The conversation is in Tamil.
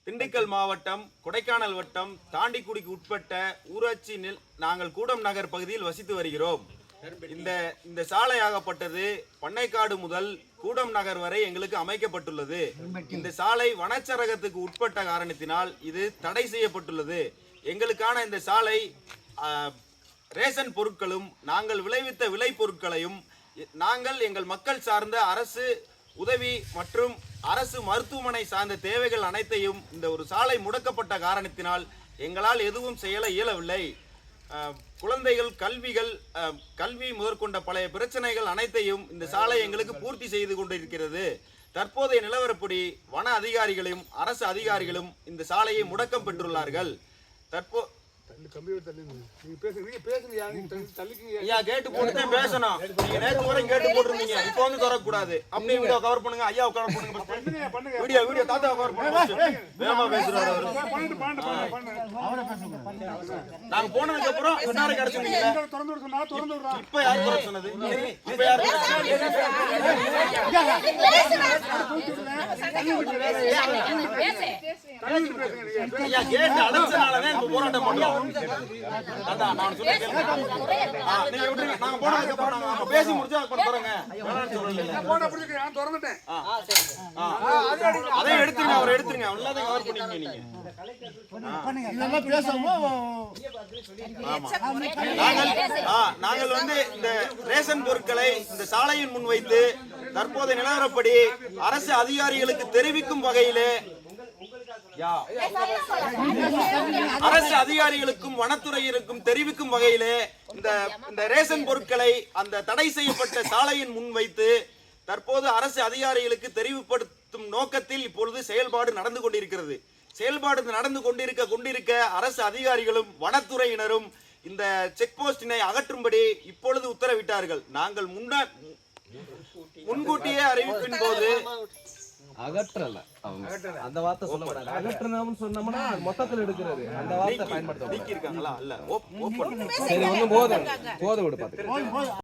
திண்டுக்கல் மாவட்டம் கொடைக்கானல் வட்டம் தாண்டிக்குடிக்கு உட்பட்ட ஊராட்சி நாங்கள் கூடம் நகர் பகுதியில் வசித்து வருகிறோம். இந்த சாலையாகப்பட்டது பண்ணைக்காடு முதல் கூடம் நகர் வரை எங்களுக்கு அமைக்கப்பட்டுள்ளது. இந்த சாலை வனச்சரகத்துக்கு உட்பட்ட காரணத்தினால் இது தடை செய்யப்பட்டுள்ளது. எங்களுக்கான இந்த சாலை ரேஷன் பொருட்களும் நாங்கள் விளைவித்த விளை பொருட்களையும் நாங்கள் எங்கள் மக்கள் சார்ந்த அரசு உதவி மற்றும் அரசு மருத்துவமனை சார்ந்த தேவைகள் அனைத்தையும் இந்த ஒரு சாலை முடக்கப்பட்ட காரணத்தினால் எங்களால் எதுவும் செய்ய இயலவில்லை. குழந்தைகள் கல்வி முதற்கொண்ட பழைய பிரச்சனைகள் அனைத்தையும் இந்த சாலை எங்களுக்கு பூர்த்தி செய்து கொண்டிருக்கிறது. தற்போதைய நிலவரப்படி வன அதிகாரிகளும் அரசு அதிகாரிகளும் இந்த சாலையை முடக்கம் பெற்றுள்ளார்கள். கேட்டு போட்டு பேசணும். நீங்க நேற்று வரை கேட்டு போட்டிருந்தீங்க, இப்ப வந்து தரக்கூடாது. அப்படியே வீடியோ கவர் பண்ணுங்க. ஐயா கவர் பண்ணுங்க. வீடியோ தாத்தா கவர் பண்ணுங்க. வேகமா பேசுறாரு அவரு. நாங்க போனதுக்கு அப்புறம் கட்டார கிடைச்சீங்க. இப்ப யார் குறை சொன்னது? இப்ப யார் ஐயா கேட்டு அடைச்சனாலதான் இப்ப போராட்டம் பண்றோம். பேசி முடிச்சா அதை எடுத்துருங்க. அவர் எடுத்துருங்க. எல்லாத்தையும் கவர் பண்ணிக்கங்க. நாங்கள் வந்து இந்த ரேஷன் பொருட்களை இந்த சாலையின் முன் வைத்து தற்போதைய நிலவரப்படி அரசு அதிகாரிகளுக்கு தெரிவிக்கும் வகையிலே அரசு அதிகாரிகளுக்கும் வனத்துறையினருக்கும் தெரிவிக்கும் வகையிலே இந்த ரேஷன் பொருட்களை அந்த தடை செய்யப்பட்ட சாலையின் முன் வைத்து தற்போது அரசு அதிகாரிகளுக்கு தெரிவுபடுத்தும் நோக்கத்தில் இப்பொழுது செயல்பாடு நடந்து கொண்டிருக்கிறது. செயல்பாடு நடந்து கொண்டிருக்க அரசு அதிகாரிகளும் வனத்துறையினரும் இந்த செக் போஸ்டினை அகற்றும்படி இப்பொழுது உத்தரவிட்டார்கள். நாங்கள் முன்கூட்டியே அறிவிப்பின் போது அகற்றல அந்த வார்த்தை சொல்லக்கூடாது. அகற்றணும்னு சொன்னோம்னா மொத்தத்தில் எடுக்கிறது அந்த வார்த்தை பயன்படுத்த நீக்கிருக்காங்களா? இல்ல சரி ஒன்னும் போதும் விடு பாத்து